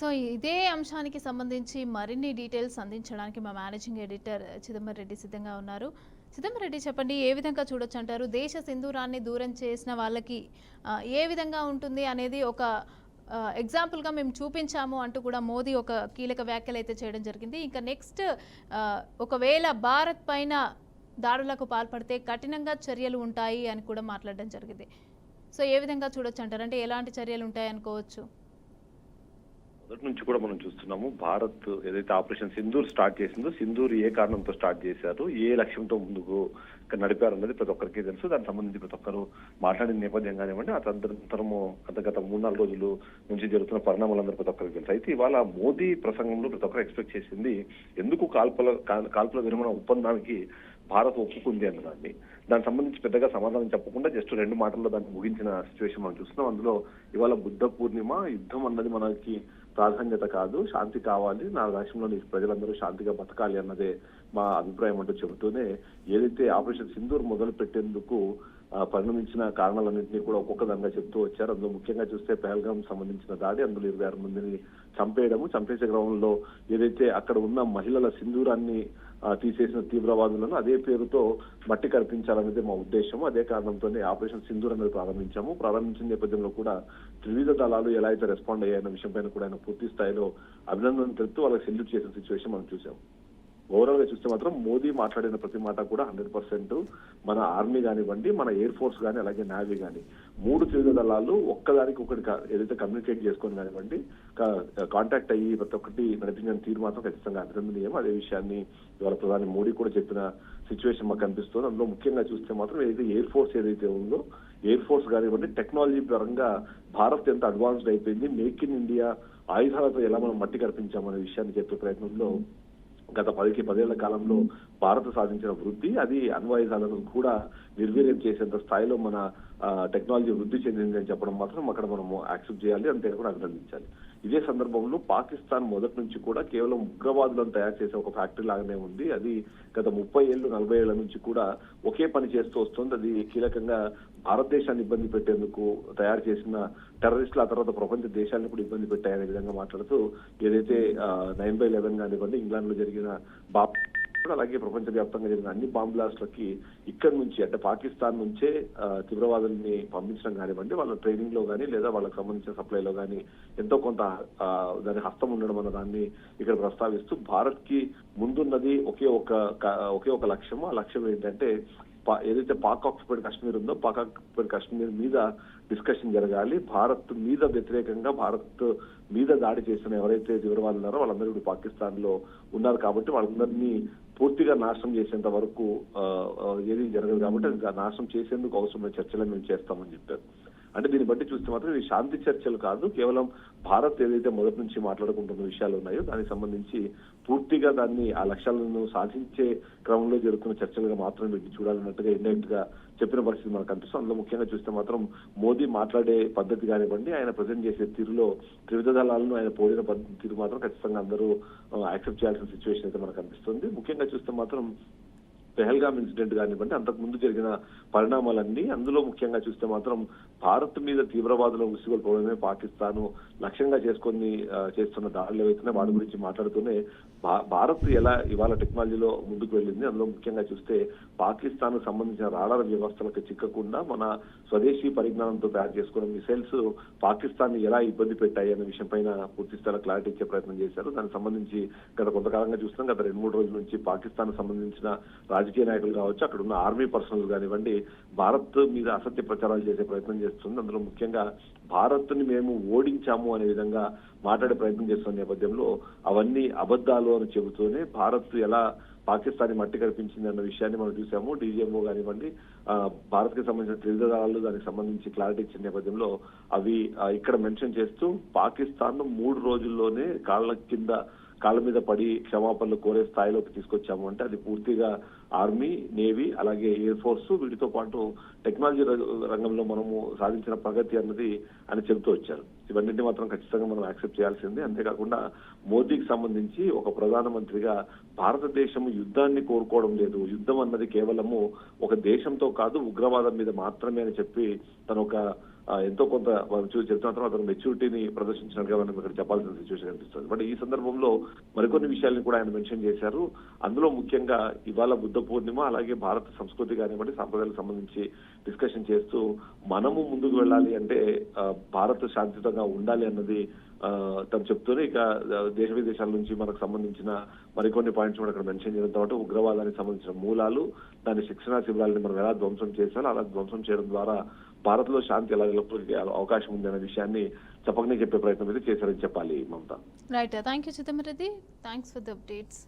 So ఇదే అంశానికి సంబంధించి మరిన్ని డీటెయిల్స్ అందించడానికి మా మేనేజింగ్ ఎడిటర్ చిదంబర్ రెడ్డి సిద్ధంగా ఉన్నారు. చిదంబర్ రెడ్డి చెప్పండి, ఏ విధంగా చూడొచ్చు అంటారు? దేశ సింధూరాన్ని దూరం చేసిన వాళ్ళకి ఏ విధంగా ఉంటుంది అనేది ఒక ఎగ్జాంపుల్గా మేము చూపించాము అంటూ కూడా మోదీ ఒక కీలక వ్యాఖ్యలు అయితే చేయడం జరిగింది. ఇంకా నెక్స్ట్ ఒకవేళ భారత్ పైన దాడులకు పాల్పడితే కఠినంగా చర్యలు ఉంటాయి అని కూడా మాట్లాడడం జరిగింది. సో ఏ విధంగా చూడొచ్చు అంటారు? అంటే ఎలాంటి చర్యలు ఉంటాయి అనుకోవచ్చు? మొదటి నుంచి కూడా మనం చూస్తున్నాము. భారత్ ఏదైతే ఆపరేషన్ సింధూర్ స్టార్ట్ చేసిందో, సింధూర్ ఏ కారణంతో స్టార్ట్ చేశారు, ఏ లక్ష్యంతో ముందుకు నడిపారు అన్నది ప్రతి ఒక్కరికి తెలుసు. దానికి సంబంధించి ప్రతి ఒక్కరు మాట్లాడిన నేపథ్యం కానివ్వండి, ఆ తరంతరము గత 3-4 రోజులు నుంచి జరుగుతున్న పరిణామాలందరూ ప్రతి ఒక్కరికి తెలుసు. అయితే ఇవాళ మోదీ ప్రసంగంలో ప్రతి ఒక్కరు ఎక్స్పెక్ట్ చేసింది, ఎందుకు కాల్పుల విరమణ ఒప్పందానికి భారత్ ఒప్పుకుంది అన్నదాన్ని. దానికి సంబంధించి పెద్దగా సమాధానం చెప్పకుండా జస్ట్ 2 మాటల్లో దాన్ని ముగించిన సిచ్యువేషన్ మనం చూస్తున్నాం. అందులో ఇవాళ బుద్ధ పూర్ణిమ, యుద్ధం అన్నది మనకి ప్రాధాన్యత కాదు, శాంతి కావాలి, నా రాష్ట్రంలోని ప్రజలందరూ శాంతిగా బతకాలి అన్నదే మా అభిప్రాయం అంటూ చెబుతూనే, ఏదైతే ఆపరేషన్ సింధూర్ మొదలు పెట్టేందుకు పరిణమించిన కారణాలన్నింటినీ కూడా ఒక్కొక్క దానిగా చెప్తూ వచ్చారు. అందులో ముఖ్యంగా చూస్తే పహల్గాం సంబంధించిన దాడి, అందులో 26 మందిని చంపేసే క్రమంలో ఏదైతే అక్కడ ఉన్న మహిళల సింధూరాన్ని తీసేసిన తీవ్రవాదులను అదే పేరుతో మట్టి కల్పించాలనేది మా ఉద్దేశం. అదే కారణంతోనే ఆపరేషన్ సింధూర్ అనేది ప్రారంభించిన నేపథ్యంలో కూడా త్రివిధ దళాలు ఎలా అయితే రెస్పాండ్ అయ్యాయన్న విషయం పైన కూడా ఆయన పూర్తి స్థాయిలో అభినందన తెలుపుతూ వాళ్ళకి సెల్యూట్ చేసిన సిచ్యువేషన్ మనం చూసాం. ఓవరాల్ గా చూస్తే మాత్రం మోదీ మాట్లాడిన ప్రతి మాట కూడా 100% మన ఆర్మీ కానివ్వండి, మన ఎయిర్ ఫోర్స్ కానీ, అలాగే నేవీ కానీ 3 త్రివిధ దళాలు ఒక్కదానికి ఒకటి ఏదైతే కమ్యూనికేట్ చేసుకొని కానివ్వండి, కాంటాక్ట్ అయ్యి ప్రతి ఒక్కటి నడిపించిన తీరు మాత్రం ఖచ్చితంగా అభినందనీయం. అదే విషయాన్ని ఇవాళ ప్రధాని మోడీ కూడా చెప్పిన సిచ్యువేషన్ మాకు కనిపిస్తుంది. అందులో ముఖ్యంగా చూస్తే మాత్రం ఏదైతే ఎయిర్ ఫోర్స్ ఏదైతే ఉందో, ఎయిర్ ఫోర్స్ కానివ్వండి, టెక్నాలజీ పరంగా భారత్ ఎంత అడ్వాన్స్డ్ అయిపోయింది, మేక్ ఇన్ ఇండియా ఆయుధాలతో ఎలా మనం మట్టి కల్పించామనే విషయాన్ని చెప్పే ప్రయత్నంలో గత 10 ఏళ్ల కాలంలో భారత్ సాధించిన వృద్ధి, అది అణ్వాయుధాలను కూడా నిర్వీర్యం చేసేంత స్థాయిలో మన టెక్నాలజీ వృద్ధి చెందింది అని చెప్పడం మాత్రం అక్కడ మనము యాక్సెప్ట్ చేయాలి, అంతే కూడా అభినందించాలి. ఇదే సందర్భంలో పాకిస్తాన్ మొదటి నుంచి కూడా కేవలం ఉగ్రవాదులను తయారు చేసే ఒక ఫ్యాక్టరీ లాగానే ఉంది. అది గత 30-40 ఏళ్ల నుంచి కూడా ఒకే పని చేస్తూ వస్తుంది. అది కీలకంగా భారతదేశాన్ని ఇబ్బంది పెట్టేందుకు తయారు చేసిన టెర్రరిస్టులు ఆ తర్వాత ప్రపంచ దేశాలను కూడా ఇబ్బంది పెట్టాయనే విధంగా మాట్లాడుతూ, ఏదైతే 9/11 కానివ్వండి, ఇంగ్లాండ్ లో జరిగిన అలాగే ప్రపంచ వ్యాప్తంగా జరిగిన అన్ని బాంబ్ బ్లాస్ట్లకి ఇక్కడి నుంచి అంటే పాకిస్తాన్ నుంచే తీవ్రవాదుల్ని పంపించడం కానివ్వండి, వాళ్ళ ట్రైనింగ్ లో కానీ లేదా వాళ్ళకి సంబంధించిన సప్లైలో కానీ ఎంతో కొంత దాని హస్తం ఉండడం అన్న దాన్ని ఇక్కడ ప్రస్తావిస్తూ, భారత్ కి ముందున్నది ఒకే ఒక లక్ష్యము. ఆ లక్ష్యం ఏంటంటే ఏదైతే పాక్ ఆక్యుపైడ్ కాశ్మీర్ ఉందో, పాక్ ఆక్యుపైడ్ కాశ్మీర్ మీద డిస్కషన్ జరగాలి. భారత్ మీద వ్యతిరేకంగా, భారత్ మీద దాడి చేసిన ఎవరైతే తీవ్రవాదులు ఉన్నారో వాళ్ళందరూ ఇప్పుడు పాకిస్తాన్ లో ఉన్నారు కాబట్టి వాళ్ళందరినీ పూర్తిగా నాశనం చేసేంత వరకు ఏది జరగదు కాబట్టి అది నాశనం చేసేందుకు అవసరమైన చర్చలను మేము చేస్తామని చెప్పారు. అంటే దీన్ని బట్టి చూస్తే మాత్రం ఇవి శాంతి చర్చలు కాదు, కేవలం భారత్ ఏదైతే మొదటి నుంచి మాట్లాడుకుంటున్న విషయాలు ఉన్నాయో దానికి సంబంధించి పూర్తిగా దాన్ని ఆ లక్ష్యాలను సాధించే క్రమంలో జరుగుతున్న చర్చలుగా మాత్రం వీటిని చూడాలన్నట్టుగా ఇండైరెక్ట్ గా చెప్పిన పరిస్థితి మనకు కనిపిస్తుంది. అందులో ముఖ్యంగా చూస్తే మాత్రం మోదీ మాట్లాడే పద్ధతి కానివ్వండి, ఆయన ప్రజెంట్ చేసే తీరులో త్రివిధ దళాలను ఆయన పోలిన పద్ధతి తీరు మాత్రం ఖచ్చితంగా అందరూ యాక్సెప్ట్ చేయాల్సిన సిచ్యువేషన్ అయితే మనకు కనిపిస్తుంది. ముఖ్యంగా చూస్తే మాత్రం పెహల్గాం ఇన్సిడెంట్ కానివ్వండి, అంతకు ముందు జరిగిన పరిణామాలన్నీ, అందులో ముఖ్యంగా చూస్తే మాత్రం భారత్ మీద తీవ్రవాదుల ఉసిగొల్పోవడమే పాకిస్తాన్ లక్ష్యంగా చేసుకొని చేస్తున్న దాడులు ఏవైతే వాటి గురించి మాట్లాడుతూనే భారత్ ఎలా ఇవాళ టెక్నాలజీలో ముందుకు వెళ్ళింది, అందులో ముఖ్యంగా చూస్తే పాకిస్తాన్ సంబంధించిన రాడార్ వ్యవస్థలకు చిక్కకుండా మన స్వదేశీ పరిజ్ఞానంతో తయారు చేసుకున్న మిసైల్స్ పాకిస్తాన్ ఎలా ఇబ్బంది పెట్టాయి అనే విషయం పైన పూర్తి స్థాయిలో క్లారిటీ ఇచ్చే ప్రయత్నం చేశారు. దానికి సంబంధించి గత కొంతకాలంగా చూస్తున్నాం. గత 2-3 రోజుల నుంచి పాకిస్తాన్ సంబంధించిన రాజకీయ నాయకులు కావచ్చు, అక్కడ ఉన్న ఆర్మీ పర్సనల్ కానివ్వండి, భారత్ మీద అసత్య ప్రచారాలు చేసే ప్రయత్నం చేస్తుంది. అందులో ముఖ్యంగా భారత్ ని మేము ఓడించాము అనే విధంగా మాట్లాడే ప్రయత్నం చేస్తున్న నేపథ్యంలో అవన్నీ అబద్ధాలు అని చెబుతూనే భారత్ ఎలా పాకిస్తాన్ మట్టి కల్పించింది అన్న విషయాన్ని మనం చూసాము. డీజీఎంఓ కానివ్వండి, భారత్ కి సంబంధించిన త్రివిధ దళాలు దానికి సంబంధించి క్లారిటీ ఇచ్చిన నేపథ్యంలో అవి ఇక్కడ మెన్షన్ చేస్తూ పాకిస్తాన్ 3 రోజుల్లోనే కాళ్ళ మీద పడి క్షమాపణలు కోరే స్థాయిలోకి తీసుకొచ్చాము. అంటే అది పూర్తిగా ఆర్మీ, నేవీ, అలాగే ఎయిర్ ఫోర్స్, వీటితో పాటు టెక్నాలజీ రంగంలో మనము సాధించిన ప్రగతి అన్నది అని చెబుతూ వచ్చారు. ఇవన్నింటినీ మాత్రం ఖచ్చితంగా మనం యాక్సెప్ట్ చేయాల్సిందే. అంతేకాకుండా మోదీకి సంబంధించి ఒక ప్రధానమంత్రిగా భారతదేశం యుద్ధాన్ని కోరుకోవడం లేదు, యుద్ధం అన్నది కేవలము ఒక దేశంతో కాదు ఉగ్రవాదం మీద మాత్రమే అని చెప్పి తను ఒక ఎంతో కొంత మనం చెప్తున్న తర్వాత అతను మెచ్యూరిటీని ప్రదర్శించినట్టుగా మనం ఇక్కడ చెప్పాల్సిన సిచ్యువేషన్ కనిపిస్తుంది. బట్ ఈ సందర్భంలో మరికొన్ని విషయాలను కూడా ఆయన మెన్షన్ చేశారు. అందులో ముఖ్యంగా ఇవాళ బుద్ధ పూర్ణిమ, అలాగే భారత సంస్కృతి కానివ్వండి సాంప్రదాయాలకు సంబంధించి డిస్కషన్ చేస్తూ మనము ముందుకు వెళ్ళాలి అంటే భారత్ శాంతియుతంగా ఉండాలి అన్నది తను చెప్తూనే ఇక దేశ విదేశాల నుంచి మనకు సంబంధించిన మరికొన్ని పాయింట్స్ కూడా అక్కడ మెన్షన్ చేయడంతో పాటు ఉగ్రవాదానికి సంబంధించిన మూలాలు, దాని శిక్షణా శిబిరాలని మనం ఎలా ధ్వంసం చేశారో అలా ధ్వంసం చేయడం ద్వారా భారత్ లో శాంతి ఎలా నిలబడే అవకాశం ఉంది అనే విషయాన్ని చెప్పకనే చెప్పే ప్రయత్నం అయితే చేశారని చెప్పాలి Mamata. Right, thank you Chidambareddy, thanks for the updates.